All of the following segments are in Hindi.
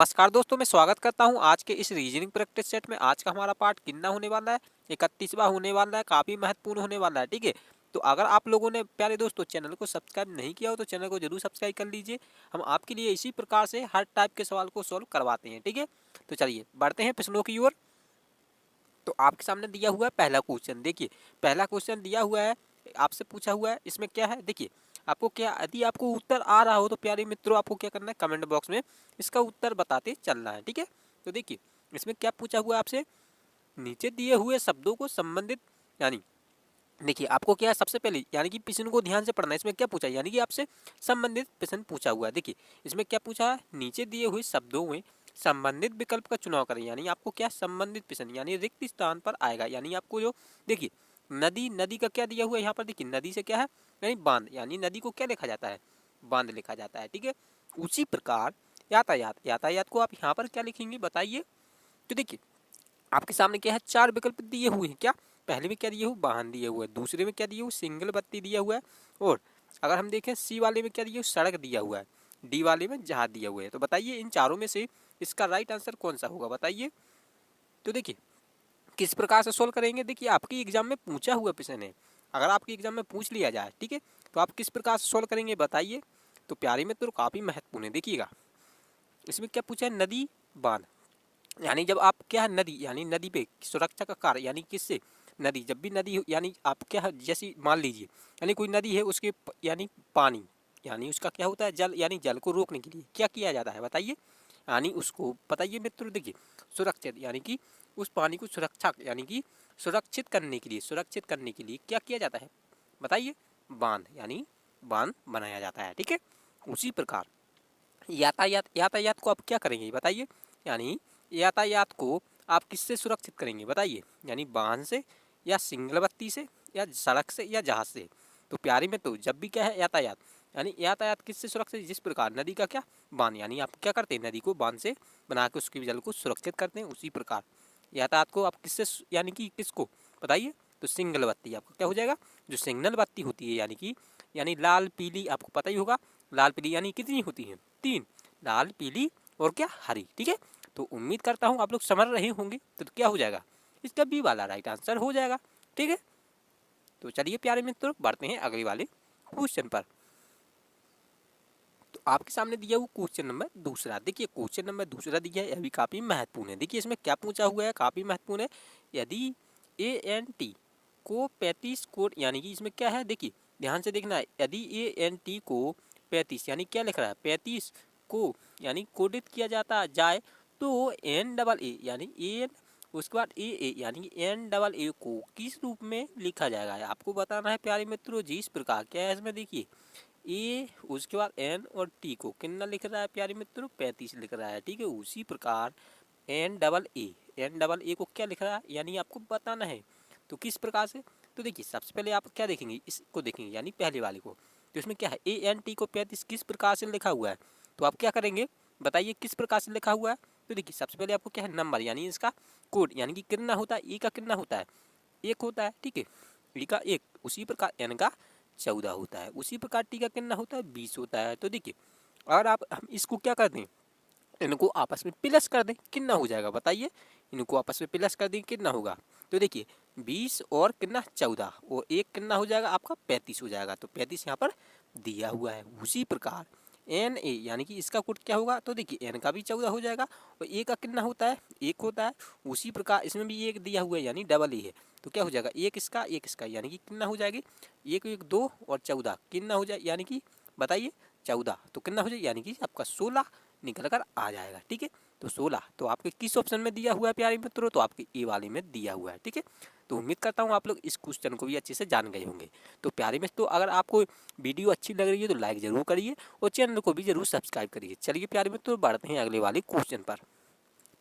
नमस्कार दोस्तों, मैं स्वागत करता हूं आज के इस रीजनिंग प्रैक्टिस सेट में। आज का हमारा पार्ट कितना होने वाला है? 31वां होने वाला है। काफी महत्वपूर्ण होने वाला है, ठीक है। तो अगर आप लोगों ने प्यारे दोस्तों चैनल को सब्सक्राइब नहीं किया हो तो चैनल को जरूर सब्सक्राइब कर लीजिए। हम आपके लिए इसी प्रकार से हर टाइप के सवाल को सॉल्व करवाते हैं, ठीक है। तो चलिए बढ़ते हैं प्रश्नों की ओर। तो आपके सामने दिया हुआ है पहला क्वेश्चन। देखिए, पहला क्वेश्चन दिया हुआ है, आपसे पूछा हुआ है। इसमें क्या है, देखिए आपको क्या, यदि आपको उत्तर आ रहा हो तो प्यारे मित्रों आपको क्या करना है, कमेंट बॉक्स में इसका उत्तर बताते चलना है, ठीक है। तो देखिए इसमें क्या पूछा हुआ है आपसे, नीचे दिए हुए शब्दों को संबंधित, यानी देखिए आपको क्या है, सबसे पहले यानी कि प्रश्न को ध्यान से पढ़ना है। इसमें क्या पूछा है, यानी कि आपसे संबंधित प्रश्न पूछा हुआ है। देखिए इसमें क्या पूछा है, नीचे दिए हुए शब्दों में संबंधित विकल्प का चुनाव करें। यानी आपको क्या, संबंधित प्रश्न यानी रिक्त स्थान पर आएगा। यानी आपको जो देखिए नदी, नदी का क्या दिया हुआ है यहाँ पर, देखिए नदी से क्या है, यानी बांध, यानी नदी को क्या लिखा जाता है, बांध लिखा जाता है, ठीक है। उसी प्रकार यातायात, यातायात को आप यहाँ पर क्या लिखेंगे बताइए। तो देखिए आपके सामने क्या है, चार विकल्प दिए हुए हैं। क्या, पहले में क्या दिए हुए, वाहन दिए हुए है। दूसरे में क्या दिए हुए, सिंगल बत्ती दिया हुआ है। और अगर हम देखें सी वाले में क्या दिया हुआ, सड़क दिया हुआ है। डी वाले में जहाज दिया हुआ है। तो बताइए इन चारों में से इसका राइट आंसर कौन सा होगा, बताइए। तो देखिए किस प्रकार से सोल्व करेंगे, देखिए आपकी एग्जाम में पूछा हुआ प्रश्न है। अगर आपके एग्जाम में पूछ लिया जाए, ठीक है, तो आप किस प्रकार से सोल्व करेंगे बताइए। तो प्यारे में तो काफी महत्वपूर्ण है। देखिएगा इसमें क्या पूछा है, नदी बांध, यानी जब आप क्या है, नदी यानी नदी पे सुरक्षा का कार्य, यानी किससे, नदी, जब भी नदी यानी आप क्या है, जैसे मान लीजिए यानी कोई नदी है, उसके यानी पानी, यानी उसका क्या होता है, जल, यानी जल को रोकने के लिए क्या किया जाता है बताइए। यानी उसको बताइए मित्रों, देखिए सुरक्षित, यानी कि उस पानी को सुरक्षा, यानी कि सुरक्षित करने के लिए, सुरक्षित करने के लिए क्या किया जाता है बताइए, बांध, यानी बांध बनाया जाता है, ठीक है। उसी प्रकार यातायात, यातायात को आप क्या करेंगे बताइए, यानी यातायात को आप किससे सुरक्षित करेंगे बताइए, यानी वाहन से, या सिंगल बत्ती से, या सड़क से, या जहाज से। तो प्यारी में तो जब भी क्या है, यातायात, यानी यातायात किससे सुरक्षित, जिस प्रकार नदी का क्या, बांध, यानी आप क्या करते हैं, नदी को बांध से बना के उसके जल को सुरक्षित करते हैं। उसी प्रकार यातायात को आप किससे, यानी कि किसको बताइए, तो सिंगल बत्ती आपका क्या हो जाएगा, जो सिग्नल बत्ती होती है, यानी कि यानी लाल पीली, आपको पता ही होगा लाल पीली यानी कितनी होती है, तीन, लाल पीली और क्या, हरी, ठीक है। तो उम्मीद करता हूँ आप लोग समझ रहे होंगे। तो क्या हो जाएगा, इसका बी वाला राइट आंसर हो जाएगा, ठीक है। तो चलिए प्यारे मित्रों बढ़ते हैं अगले वाले क्वेश्चन पर। तो आपके सामने दिया हुआ क्वेश्चन नंबर दूसरा। देखिए क्वेश्चन नंबर दूसरा दिया है, यह भी काफी महत्वपूर्ण है। देखिए इसमें क्या पूछा हुआ है, काफी महत्वपूर्ण है। यदि ए एन टी को 35 कोड, यानी कि इसमें क्या है, देखिए ध्यान से देखना है। यदि ए एन टी को 35, यानी क्या लिख रहा है, 35 को यानी कोडित किया जाता जाए, तो एन डबल ए यानी एन, उसके बाद ए यानी एन डबल ए को किस रूप में लिखा जाएगा, आपको बताना है प्यारे मित्रों। जिस प्रकार क्या है इसमें, देखिए ए, उसके बाद एन और टी को कितना लिख रहा है प्यारे मित्रों, 35 लिख रहा है, ठीक है। उसी प्रकार N double A, N double A को क्या लिख रहा है, यानी आपको बताना है। तो किस प्रकार से, तो देखिए सबसे पहले आप क्या देखेंगे, इसको देखेंगे यानी पहले वाले को। तो इसमें क्या है, ए एन टी को 35 किस प्रकार से लिखा हुआ है, तो आप क्या करेंगे बताइए किस प्रकार से लिखा हुआ है। तो देखिए सबसे पहले आपको क्या है, नंबर, यानी इसका कोड, यानी कि कितना होता है, ए का कितना होता है, एक होता है, ठीक है, ए का एक। उसी प्रकार एन का 14 होता है। उसी प्रकार टी का कितना होता है, 20 होता है। तो देखिए अगर आप हम इसको क्या कर दें, इनको आपस में प्लस कर दें, कितना हो जाएगा बताइए। इनको आपस में प्लस कर दें कितना होगा, तो देखिए 20 और कितना 14 और एक कितना हो जाएगा आपका 35 हो जाएगा। तो 35 यहाँ पर दिया हुआ है। उसी प्रकार एन ए यानी कि इसका कोड क्या होगा, तो देखिए एन का भी 14 हो जाएगा और ए का कितना होता है, एक होता है। उसी प्रकार इसमें भी एक दिया हुआ है यानी डबल ए है। तो क्या हो जाएगा, एक इसका यानी कि कितना हो जाएगी, एक एक दो और 14 कितना हो जाए, यानी कि बताइए 14 तो कितना हो जाए, यानी कि आपका 16 निकल कर आ जाएगा, ठीक है। तो 16 तो आपके किस ऑप्शन में दिया हुआ है प्यारे मित्रों, तो आपके ए वाले में दिया हुआ है, ठीक है। तो उम्मीद करता हूँ आप लोग इस क्वेश्चन को भी अच्छे से जान गए होंगे। तो प्यारे मित्रों अगर आपको वीडियो अच्छी लग रही है तो लाइक जरूर करिए और चैनल को भी जरूर सब्सक्राइब करिए। चलिए प्यारे मित्रों बढ़ते हैं अगले वाले क्वेश्चन पर।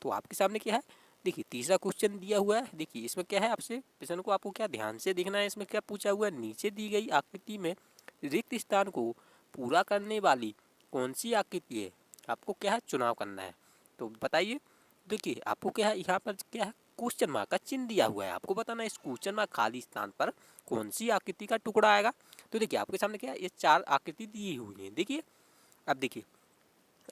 तो आपके सामने क्या है, देखिए तीसरा क्वेश्चन दिया हुआ है। देखिए इसमें क्या है, आपसे प्रश्न को आपको क्या ध्यान से देखना है। इसमें क्या पूछा हुआ है, नीचे दी गई आकृति में रिक्त स्थान को पूरा करने वाली कौन सी आकृति है, आपको क्या है चुनाव करना है। तो बताइए, देखिए आपको क्या है, यहाँ पर क्या है क्वेश्चन मार्क का चिन्ह दिया हुआ है। आपको बताना है इस क्वेश्चन मार्क खाली स्थान पर कौन सी आकृति का टुकड़ा आएगा। तो देखिए आपके सामने क्या है, ये चार आकृति दी हुई है। देखिए अब देखिए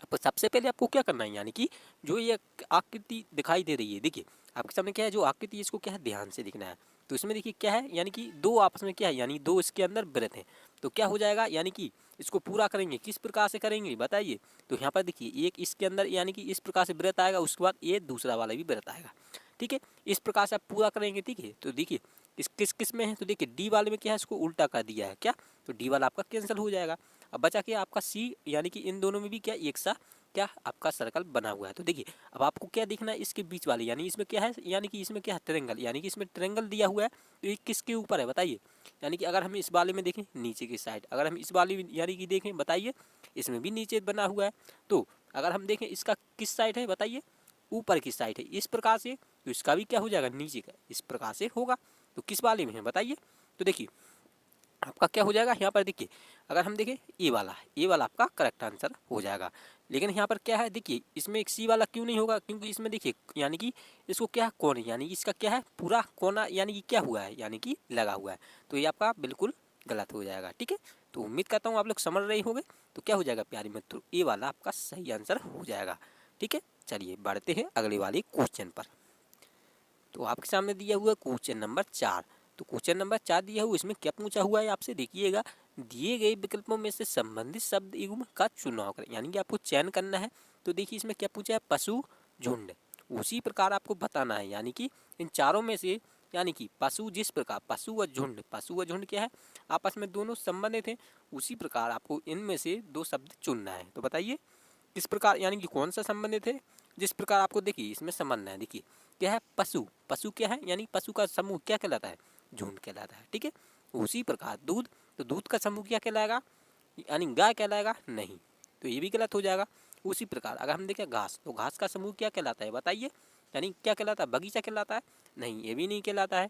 अब सबसे पहले आपको क्या करना है, यानी कि जो ये आकृति दिखाई दे रही है, देखिए आपके सामने क्या है, जो आकृति इसको क्या है ध्यान से दिखना है। तो इसमें देखिए क्या है, यानी कि दो आपस में क्या है, यानी दो इसके अंदर वृत्त हैं। तो क्या हो जाएगा, यानी कि इसको पूरा करेंगे, किस प्रकार से करेंगे बताइए। तो यहाँ पर देखिए एक इसके अंदर यानी कि इस प्रकार से वृत्त आएगा, उसके बाद ये दूसरा वाला भी वृत्त आएगा, ठीक है। इस प्रकार से आप पूरा करेंगे, ठीक है। तो देखिए किस किस में है, तो देखिए डी वाले में क्या है, इसको उल्टा कर दिया है क्या, तो डी वाला आपका कैंसिल हो जाएगा। अब बचा क्या आपका सी, यानी कि इन दोनों में भी क्या एक सा क्या आपका सर्कल बना हुआ है। तो देखिए अब आपको क्या देखना है, इसके बीच वाले, यानी इसमें क्या है, यानी कि इसमें क्या है ट्रायंगल, यानी कि इसमें ट्रायंगल दिया हुआ है। तो ये किसके ऊपर है बताइए, यानी कि अगर हम इस वाले में देखें नीचे की साइड, अगर हम इस वाले यानी कि देखें बताइए, इसमें भी नीचे बना हुआ है। तो अगर हम देखें इसका किस साइड है बताइए, ऊपर की साइड है इस प्रकार से, तो इसका भी क्या हो जाएगा नीचे का इस प्रकार से होगा। तो किस वाले में है बताइए। तो देखिए आपका क्या हो जाएगा, यहाँ पर देखिए अगर हम देखें ए वाला आपका करेक्ट आंसर हो जाएगा। लेकिन यहाँ पर क्या है, देखिए इसमें एक सी वाला क्यों नहीं होगा, क्योंकि इसमें देखिए यानी कि इसको क्या कोण, यानी इसका क्या है पूरा कोना, यानी कि क्या हुआ है, यानी कि लगा हुआ है। तो ये आपका बिल्कुल गलत हो जाएगा, ठीक है। तो उम्मीद करता हूँ आप लोग समझ रहे होंगे। तो क्या हो जाएगा प्यारे मित्रों, ए वाला आपका सही आंसर हो जाएगा, ठीक है। चलिए बढ़ते हैं अगले वाले क्वेश्चन पर। तो आपके सामने दिया हुआ क्वेश्चन नंबर 4। तो क्वेश्चन नंबर 4 दिया हुआ, इसमें क्या पूछा हुआ है आपसे, देखिएगा। दिए गए विकल्पों में से संबंधित शब्द युग्म का चुनाव करें, यानी कि आपको चयन करना है। तो देखिए इसमें क्या पूछा है, पशु झुंड, उसी प्रकार आपको बताना है, यानी कि इन चारों में से, यानी कि पशु जिस प्रकार पशु व झुंड क्या है, आपस में दोनों संबंधित हैं, उसी प्रकार आपको इनमें से दो शब्द चुनना है। तो बताइए किस प्रकार, यानी कि कौन सा संबंधित है, जिस प्रकार आपको देखिए इसमें समझना है। देखिए क्या है, पशु क्या है, यानी पशु का समूह क्या कहलाता है, झुंड कहलाता है, ठीक है। उसी प्रकार दूध, तो दूध का समूह क्या कहलाएगा, यानी गाय कहलाएगा नहीं, तो ये भी गलत हो जाएगा। उसी प्रकार अगर हम देखें घास, तो घास का समूह क्या कहलाता है बताइए, यानी क्या कहलाता है, बगीचा कहलाता है नहीं, ये भी नहीं कहलाता है।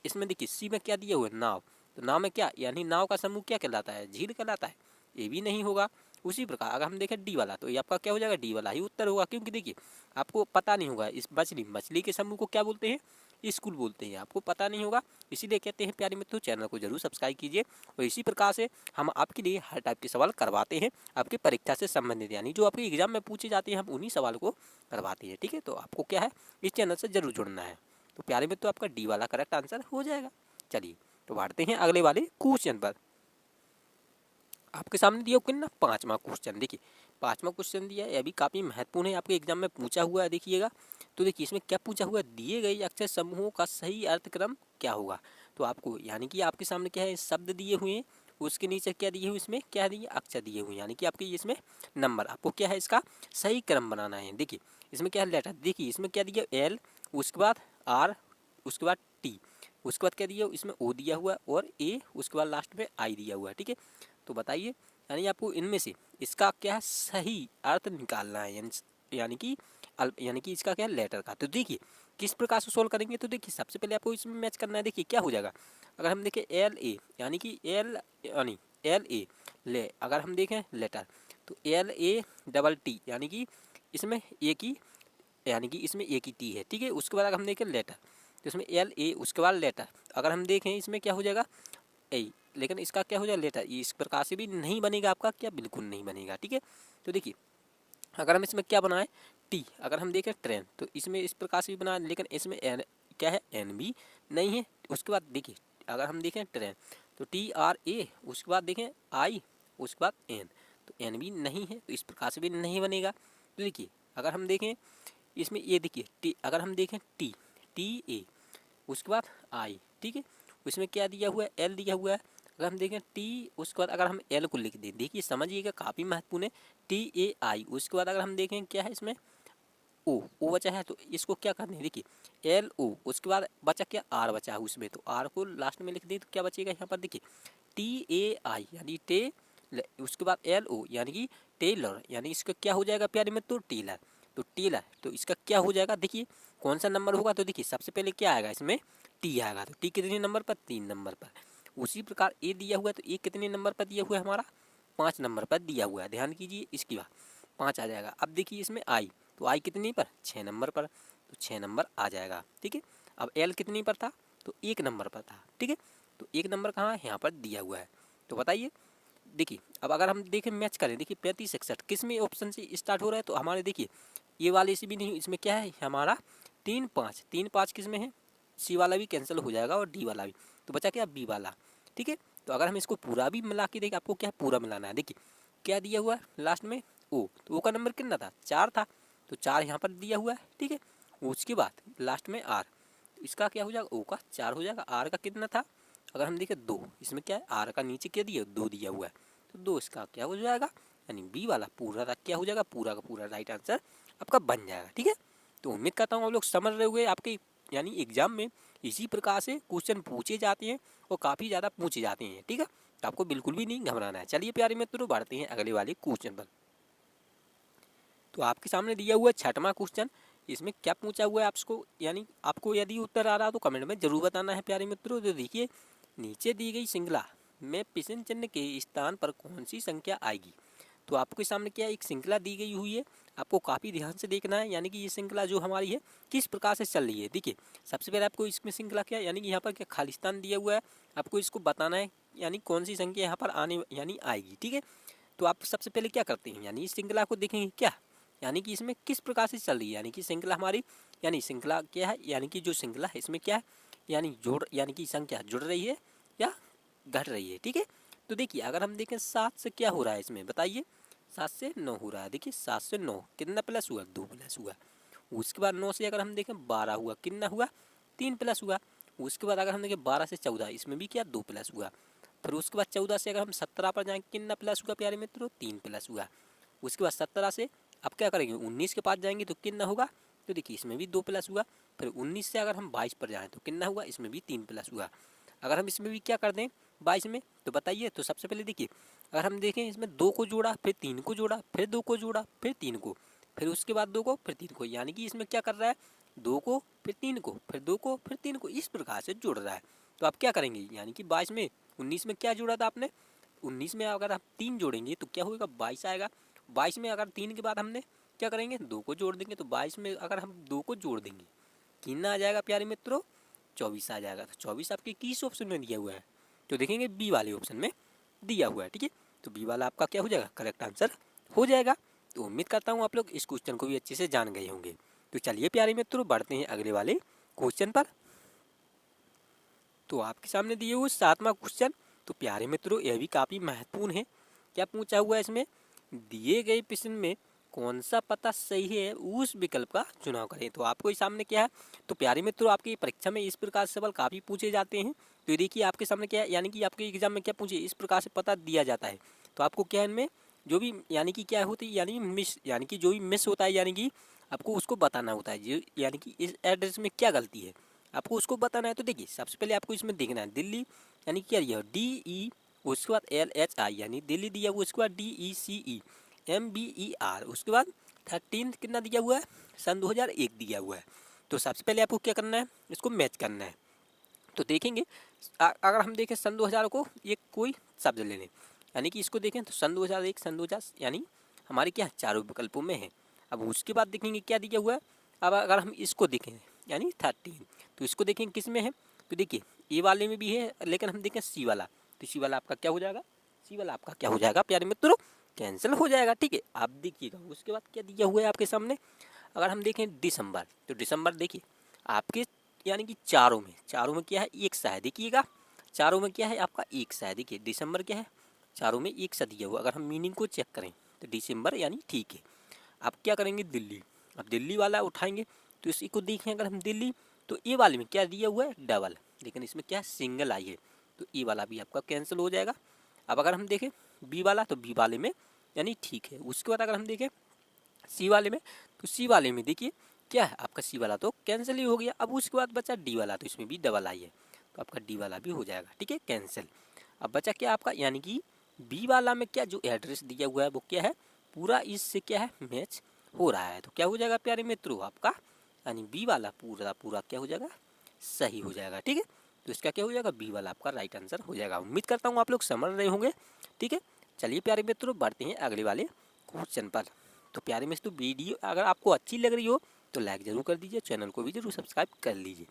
इसमें देखिए सी में क्या दिया हुआ है, नाव, तो नाव में क्या, यानी नाव का समूह क्या कहलाता है, झील कहलाता है, ये भी नहीं होगा। उसी प्रकार अगर हम देखें डी वाला, तो ये आपका क्या हो जाएगा, डी वाला ही उत्तर होगा, क्योंकि देखिए आपको पता नहीं होगा इस मछली के समूह को क्या बोलते हैं, स्कूल बोलते हैं, आपको पता नहीं होगा, इसीलिए कहते हैं प्यारे मित्रों चैनल को जरूर सब्सक्राइब कीजिए। और इसी प्रकार से हम आपके लिए हर टाइप के सवाल करवाते हैं आपकी परीक्षा से संबंधित, यानी जो आपके एग्जाम में पूछे जाते हैं हम उन्हीं सवाल को करवाते हैं, ठीक है। तो आपको क्या है, इस चैनल से जरूर जुड़ना है। तो प्यारे मित्रों आपका डी वाला करेक्ट आंसर हो जाएगा। चलिए तो बढ़ते हैं अगले वाले क्वेश्चन पर। आपके सामने दिया कितना, 5वां क्वेश्चन। देखिए 5वां क्वेश्चन दिया है, अभी काफ़ी महत्वपूर्ण है, आपके एग्जाम में पूछा हुआ है, देखिएगा। तो देखिए इसमें क्या पूछा हुआ है, दिए गए अक्षर समूहों का सही अर्थक्रम क्या होगा। तो आपको यानी कि आपके सामने क्या है, शब्द दिए हुए हैं, उसके नीचे क्या दिए हुए, इसमें क्या दिए, अक्षर दिए हुए हैं, यानी कि आपके इसमें नंबर, आपको क्या है इसका सही क्रम बनाना है। देखिए इसमें क्या है, लेटर, देखिए इसमें क्या दिया, एल, उसके बाद आर, उसके बाद टी, उसके बाद क्या दिया, इसमें ओ दिया हुआ है, और ए, उसके बाद लास्ट में आई दिया हुआ है, ठीक है। तो बताइए, यानी आपको इनमें से इसका क्या सही अर्थ निकालना है, यानी कि इसका क्या लेटर का। तो देखिए किस प्रकार से सोल्व करेंगे, तो देखिए सबसे पहले आपको इसमें मैच करना है। देखिए क्या हो जाएगा, अगर हम देखें एल ए, यानी कि एल ए ले, अगर हम देखें लेटर, तो एल ए डबल टी, यानी कि इसमें एक ही, यानी कि इसमें एक ही टी है, ठीक है। उसके बाद अगर हम देखें लेटर, तो इसमें एल ए, उसके बाद लेटर, अगर हम देखें इसमें क्या हो जाएगा ए, लेकिन इसका क्या हो जाएगा लेटर, ये इस प्रकार से भी नहीं बनेगा आपका, क्या बिल्कुल नहीं बनेगा, ठीक है। तो देखिए अगर हम इसमें क्या बनाए, टी, अगर हम देखें ट्रेन, तो इसमें इस प्रकार से भी बनाए, लेकिन इसमें एन क्या है, एन भी नहीं है। उसके बाद देखिए अगर हम देखें ट्रेन, तो टी आर ए, उसके बाद देखें आई, उसके बाद एन, तो एन भी नहीं है, तो इस प्रकार से भी नहीं बनेगा। तो देखिए अगर हम देखें इसमें ये देखिए टी, अगर हम देखें टी, टी ए, उसके बाद आई, ठीक है। उसमें क्या दिया हुआ है, एल दिया हुआ है, अगर हम देखें टी, उसके बाद अगर हम एल को लिख दें, देखिए समझिएगा काफ़ी महत्वपूर्ण है, टी ए आई, उसके बाद अगर हम देखें क्या है इसमें ओ बचा है, तो इसको क्या करना है, देखिए एल ओ, उसके बाद बचा क्या, आर बचा है उसमें, तो आर को लास्ट में लिख दें, तो क्या बचेगा यहाँ पर, देखिए टी ए आई, यानी टे, उसके बाद एल ओ, यानी कि टेलर, यानी इसका क्या हो जाएगा प्यारे में, तो टेलर, तो टेलर, तो इसका क्या हो जाएगा, देखिए कौन सा नंबर होगा, तो देखिए सबसे पहले क्या आएगा इसमें, टी आएगा, तो टी कितने नंबर पर, 3 नंबर पर। उसी प्रकार ए दिया हुआ है, तो ए कितने नंबर पर दिया हुआ है हमारा, 5 नंबर पर दिया हुआ है, ध्यान कीजिए, इसकी बात 5 आ जाएगा। अब देखिए इसमें आई, तो आई कितनी पर, 6 नंबर पर, तो 6 नंबर आ जाएगा, ठीक है। अब एल कितनी पर था, तो 1 नंबर पर था, ठीक है। तो 1 नंबर कहाँ है, यहाँ पर दिया हुआ है। तो बताइए देखिए अब अगर हम देखें मैच करें, देखिए 35 61 किस में ऑप्शन से स्टार्ट हो रहा है, तो हमारे देखिए ये वाले से भी नहीं, इसमें क्या है हमारा 3 5 3 5 किस में है, सी वाला भी कैंसिल हो जाएगा और डी वाला भी, तो बचा क्या बी वाला। ठीक है, तो अगर हम इसको पूरा भी मिला के देखिए, आपको क्या पूरा मिलाना है, देखिए क्या दिया हुआ है लास्ट में ओ, तो ओ का नंबर कितना था 4 था, तो 4 यहाँ पर दिया हुआ है। ठीक है, उसके बाद लास्ट में आर, इसका क्या हो जाएगा ओ का 4 हो जाएगा, आर का कितना था अगर हम देखें 2, इसमें क्या है आर का नीचे क्या दिया 2 दिया हुआ है, तो 2 इसका क्या हो जाएगा, यानी बी वाला पूरा क्या हो जाएगा, पूरा का पूरा राइट आंसर आपका बन जाएगा। ठीक है, तो उम्मीद करता हूँ आप लोग समझ रहे होंगे, आपके यानी एग्जाम में इसी प्रकार से क्वेश्चन पूछे जाते हैं और काफ़ी ज़्यादा पूछे जाते हैं। ठीक है, तो आपको बिल्कुल भी नहीं घबराना है। चलिए प्यारे मित्रों बढ़ते हैं अगले वाले क्वेश्चन पर। तो आपके सामने दिया हुआ 6वां क्वेश्चन, इसमें क्या पूछा हुआ है आपको, यानी आपको यदि उत्तर आ रहा हो तो कमेंट में जरूर बताना है प्यारे मित्रों। तो देखिए नीचे दी गई श्रृंखला में पिशन चिन्ह के स्थान पर कौन सी संख्या आएगी। तो आपके सामने क्या एक श्रृंखला दी गई हुई है, आपको काफ़ी ध्यान से देखना है, यानी कि ये श्रृंखला जो हमारी है किस प्रकार से चल रही है। देखिए सबसे पहले आपको इसमें श्रृंखला क्या यानी कि यहाँ पर क्या खालिस्तान दिया हुआ है, आपको इसको बताना है यानी कौन सी संख्या यहाँ पर आने यानी आएगी। ठीक है, तो आप सबसे पहले क्या करते हैं, यानी इस श्रृंखला को देखेंगे क्या, यानी कि इसमें किस प्रकार से चल रही है, यानी कि श्रृंखला हमारी, यानी श्रृंखला क्या है, यानी कि जो श्रृंखला है इसमें क्या है, यानी जोड़ यानी कि संख्या जुड़ रही है या घट रही है। ठीक है, तो देखिए अगर हम देखें 7 से क्या हो रहा है इसमें बताइए, 7 से 9 हो रहा है। देखिए 7 से 9 कितना प्लस हुआ 2 प्लस हुआ। उसके बाद 9 से अगर हम देखें 12 हुआ, कितना हुआ 3 प्लस हुआ। उसके बाद अगर हम देखें 12 से 14 इसमें भी क्या 2 प्लस हुआ। फिर उसके बाद 14 से अगर हम 17 पर जाएँ कितना प्लस हुआ प्यारे मित्रों 3 प्लस हुआ। उसके बाद 17 से अब क्या करेंगे 19 के पास जाएंगे तो कितना होगा, तो देखिए इसमें भी 2 प्लस हुआ। फिर 19 से अगर हम 22 पर जाएँ तो कितना हुआ, इसमें भी 3 प्लस हुआ। अगर हम इसमें भी क्या कर दें 22 में, तो बताइए। तो सबसे पहले देखिए अगर हम देखें इसमें 2 को जोड़ा, फिर 3 को जोड़ा, फिर 2 को जोड़ा, फिर 3 को, फिर उसके बाद 2 को, फिर 3 को, यानी कि इसमें क्या कर रहा है 2 को, फिर 3 को, फिर 2 को, फिर 3 को, इस प्रकार से जोड़ रहा है। तो आप क्या करेंगे, यानी कि 22 में 19 में क्या जोड़ा था आपने, 19 में अगर आप 3 जोड़ेंगे तो क्या होगा 22 आएगा। 22 में अगर 3 के बाद हमने क्या करेंगे 2 को जोड़ देंगे, तो 22 में अगर हम 2 को जोड़ देंगे कितना आ जाएगा प्यारे मित्रों 24 आ जाएगा। तो 24 आपके किस ऑप्शन में दिया हुआ है, तो देखेंगे बी वाले ऑप्शन में दिया हुआ है। ठीक है, तो बी वाला आपका क्या हो जाएगा करेक्ट आंसर हो जाएगा। तो उम्मीद करता हूँ आप लोग इस क्वेश्चन को भी अच्छे से जान गए होंगे। तो चलिए प्यारे मित्रों बढ़ते हैं अगले वाले क्वेश्चन पर। तो आपके सामने दिए हुए 7वां क्वेश्चन, तो प्यारे मित्रों यह भी काफ़ी महत्वपूर्ण है। क्या पूछा हुआ है इसमें, दिए गए प्रश्न में कौन सा पता सही है उस विकल्प का चुनाव करें। तो आपको इस सामने क्या है, तो प्यारे मित्रों आपकी परीक्षा में इस प्रकार से सवाल काफ़ी पूछे जाते हैं। तो देखिए आपके सामने क्या है, यानी कि आपके एग्जाम में क्या पूछे इस प्रकार से पता दिया जाता है। तो आपको क्या है इनमें जो भी यानी कि क्या होती है, यानी मिस, यानी कि जो भी मिस होता है, यानी कि आपको उसको बताना होता है जो यानी कि इस एड्रेस में क्या गलती है आपको उसको बताना है। तो देखिए सबसे पहले आपको इसमें देखना है दिल्ली, यानी क्या दिया DE, उसके बाद LHI यानी दिल्ली दिया हुआ, उसके बाद DECE MBER, उसके बाद 13 कितना दिया हुआ है सन 2001 दिया हुआ है। तो सबसे पहले आपको क्या करना है इसको मैच करना है। तो देखेंगे अगर हम देखें सन 2000 को एक कोई शब्द ले लें, यानी कि इसको देखें तो सन 2001 सन 2000 यानी हमारे क्या चारों विकल्पों में है। अब उसके बाद देखेंगे क्या दिया हुआ है। अब अगर हम इसको देखें यानी 13, तो इसको देखें किस में है, तो देखिए ए वाले में भी है, लेकिन हम देखें सी वाला, तो सी वाला आपका क्या हो जाएगा, सी वाला आपका क्या हो जाएगा प्यारे मित्रों कैंसिल हो जाएगा। ठीक है, आप देखिएगा उसके बाद क्या दिया हुआ है आपके सामने। अगर हम देखें दिसंबर, तो दिसंबर देखिए आपके यानी कि चारों में क्या है एक सा है, देखिएगा चारों में क्या है आपका एक सा है। देखिए दिसंबर क्या है चारों में एक सा दिया हुआ। अगर हम मीनिंग को चेक करें तो दिसंबर यानी ठीक है। आप क्या करेंगे दिल्ली, अब दिल्ली वाला उठाएंगे तो इसी को देखें अगर हम दिल्ली, तो ए वाले में क्या दिया हुआ है डबल, लेकिन इसमें क्या सिंगल आई है, तो ए वाला भी आपका कैंसिल हो जाएगा। अब अगर हम देखें बी वाला, तो बी वाले में यानी ठीक है। उसके बाद अगर हम देखें सी वाले में, तो सी वाले में देखिए क्या है आपका सी वाला तो कैंसिल ही हो गया। अब उसके बाद बचा डी वाला, तो इसमें भी डबल आई है, तो आपका डी वाला भी हो जाएगा। ठीक है कैंसिल। अब बचा क्या आपका, यानी कि बी वाला में क्या जो एड्रेस दिया हुआ है वो क्या है पूरा इससे क्या है मैच हो रहा है। तो क्या हो जाएगा प्यारे मित्रों आपका, यानी बी वाला पूरा पूरा क्या हो जाएगा सही हो जाएगा। ठीक है, तो इसका क्या हो जाएगा बी वाला आपका राइट आंसर हो जाएगा। उम्मीद करता हूँ आप लोग समझ रहे होंगे। ठीक है, चलिए प्यारे मित्रों बढ़ते हैं अगले वाले क्वेश्चन पर। तो प्यारे मित्रों वीडियो अगर आपको अच्छी लग रही हो तो लाइक ज़रूर कर दीजिए, चैनल को भी जरूर सब्सक्राइब कर लीजिए।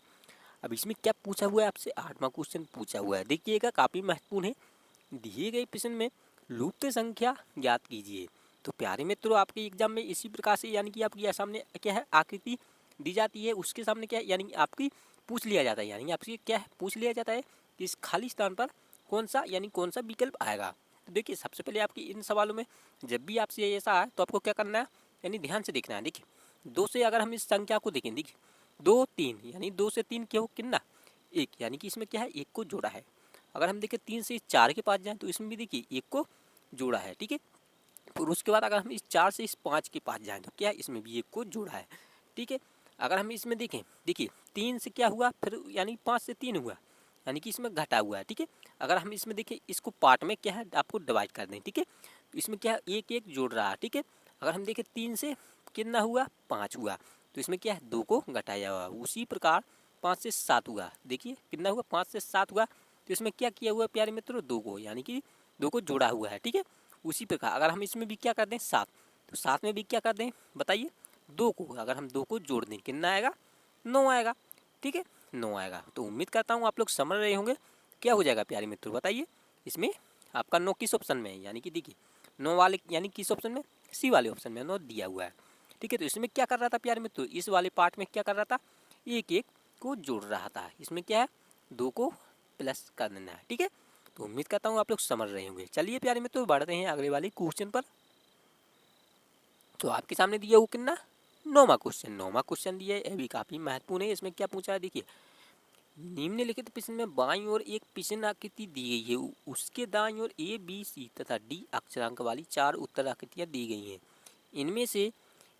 अब इसमें क्या पूछा हुआ है आपसे 8वां क्वेश्चन पूछा हुआ है, देखिएगा काफ़ी महत्वपूर्ण है। दिए गए प्रश्न में लुप्त संख्या ज्ञात कीजिए। तो प्यारे मित्रों, आपके एग्जाम में इसी प्रकार से यानी कि आपकी सामने क्या है आकृति दी जाती है, उसके सामने क्या है यानी आपकी पूछ लिया जाता है, यानी आपसे क्या है पूछ लिया जाता है कि इस खाली स्थान पर कौन सा विकल्प आएगा। तो देखिए सबसे पहले आपकी इन सवालों में जब भी आपसे ऐसा आए तो आपको क्या करना है, यानी ध्यान से देखना है। देखिए 2 से अगर हम इस संख्या को देखें, देखिए 2 3 यानी 2 से 3 क्या हो कितना 1, यानी कि इसमें क्या है 1 को जोड़ा है। अगर हम देखें 3 से 4 के पास जाएँ तो इसमें भी देखिए 1 को जोड़ा है, ठीक है। फिर उसके बाद अगर हम इस 4 से इस 5 के पास जाएँ तो क्या है इसमें भी 1 को जोड़ा है, ठीक है। अगर हम इसमें देखें, देखिए 3 से क्या हुआ फिर यानी 5 से 3 हुआ, यानी कि इसमें घटा हुआ है, ठीक है। अगर हम इसमें देखें इसको पार्ट में क्या है आपको डिवाइड कर दें, ठीक है। तो इसमें क्या है 1 1 जोड़ रहा है, ठीक है। अगर हम देखें 3 से कितना हुआ 5 हुआ, तो इसमें क्या है 2 को घटाया हुआ। उसी प्रकार 5 से 7 हुआ, देखिए कितना हुआ 5 से 7 हुआ, तो इसमें क्या किया हुआ प्यारे मित्रों 2 को, यानी कि 2 को जोड़ा हुआ है, ठीक है। उसी प्रकार अगर हम इसमें भी क्या कर दें 7, तो 7 में भी क्या कर दें बताइए 2 को, अगर हम 2 को जोड़ दें कितना आएगा 9 आएगा, ठीक है 9 आएगा। तो उम्मीद करता हूँ आप लोग समझ रहे होंगे क्या हो जाएगा प्यारे मित्रों बताइए। इसमें आपका 9 किस ऑप्शन में है, यानी कि देखिए 9 वाले यानी किस ऑप्शन में, सी वाले ऑप्शन में 9 दिया हुआ है, ठीक है। तो इसमें क्या कर रहा था प्यारे मित्रों, इस वाले पार्ट में क्या कर रहा था 1 1 को जोड़ रहा था, इसमें क्या है 2 को प्लस कर देना है, ठीक है। तो उम्मीद करता हूँ आप लोग समझ रहे होंगे। चलिए प्यारे मित्रों बढ़ते हैं अगले वाले क्वेश्चन पर। तो आपके सामने दिया हुआ कितना 9वां क्वेश्चन दिया है, ये भी काफ़ी महत्वपूर्ण है। इसमें क्या पूछा है देखिए, निम्नलिखित प्रश्न में बाईं ओर एक प्रश्न आकृति दी गई है, उसके दाईं ओर ए बी सी तथा डी अक्षरांक वाली 4 उत्तर आकृतियां दी गई हैं। इनमें से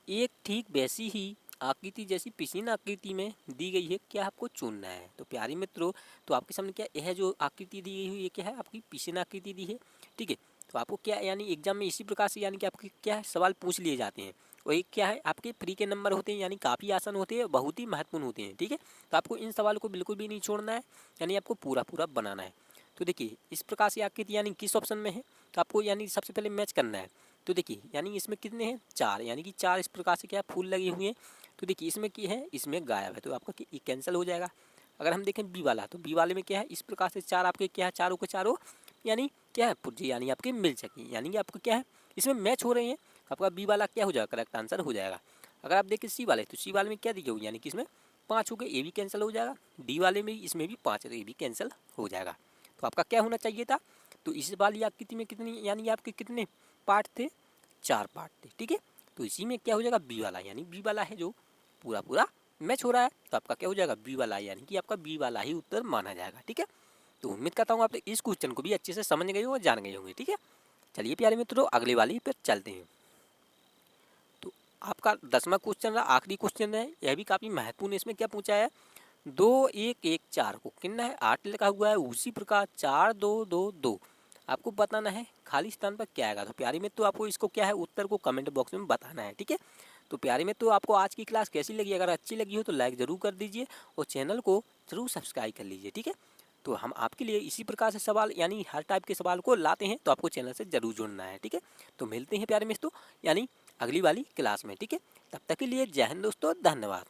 एक ठीक वैसी ही आकृति जैसी प्रश्न आकृति में दी गई है, क्या आपको चुनना है। तो प्यारे मित्रों, तो आपके सामने क्या यह जो आकृति दी गई है ये क्या है आपकी प्रश्न आकृति दी है, ठीक है। तो आपको क्या यानी एग्जाम में इसी प्रकार से यानी कि आपके क्या है सवाल पूछ लिए जाते हैं, और एक क्या है आपके फ्री के नंबर होते हैं, यानी काफ़ी आसान होते हैं, बहुत ही महत्वपूर्ण होते हैं, ठीक है। तो आपको इन सवालों को बिल्कुल भी नहीं छोड़ना है, यानी आपको पूरा पूरा बनाना है। तो देखिए इस प्रकार से आकृति यानी किस ऑप्शन में है, तो आपको यानी सबसे पहले मैच करना है। तो देखिए यानी इसमें कितने हैं 4, यानी कि 4 इस प्रकार से क्या फूल लगे हुए हैं। तो देखिए इसमें क्या है इसमें गायब है, तो आपका कैंसिल हो जाएगा। अगर हम देखें बी वाला, तो बी वाले में क्या है इस प्रकार से 4 आपके क्या है चारों के चारों यानी क्या है पुर्जे यानी आपके मिल सके, यानी कि आपको क्या है इसमें मैच हो रहे हैं, आपका बी वाला क्या हो जाएगा करेक्ट आंसर हो जाएगा। अगर आप देखें सी वाले, तो सी वाले में क्या दी गई यानी कि इसमें 5 हो गए, ये भी कैंसिल हो जाएगा। डी वाले में इसमें भी 5 है, तो ये भी कैंसिल हो जाएगा। तो आपका क्या होना चाहिए था, तो इस वाली आकृति में कितनी यानी आपके कितने पार्ट थे 4 पार्ट थे, ठीक है। तो इसी में क्या हो जाएगा बी वाला, यानी बी वाला है जो पूरा पूरा मैच हो रहा है, तो आपका क्या हो जाएगा बी वाला, यानी कि आपका बी वाला ही उत्तर माना जाएगा, ठीक है। तो उम्मीद करता हूँ आप इस क्वेश्चन को भी अच्छे से समझ गए और जान गए होंगे, ठीक है। चलिए प्यारे मित्रों अगले वाली पर चलते हैं। तो आपका 10वां क्वेश्चन रहा, आखिरी क्वेश्चन है, यह भी काफ़ी महत्वपूर्ण है। इसमें क्या पूछा है 2 1 1 4 को कितना है 8 लिखा हुआ है, उसी प्रकार 4 2 2 2 आपको बताना है खाली स्थान पर क्या आएगा। तो प्यारे मित्रों आपको इसको क्या है उत्तर को कमेंट बॉक्स में बताना है, ठीक है। तो प्यारे मित्रों आपको आज की क्लास कैसी लगी, अगर अच्छी लगी हो तो लाइक ज़रूर कर दीजिए और चैनल को ज़रूर सब्सक्राइब कर लीजिए, ठीक है। तो हम आपके लिए इसी प्रकार से सवाल यानी हर टाइप के सवाल को लाते हैं, तो आपको चैनल से ज़रूर जुड़ना है, ठीक है। तो मिलते हैं प्यारे मित्रों यानी अगली वाली क्लास में, ठीक है। तब तक के लिए जय हिंद दोस्तों, धन्यवाद।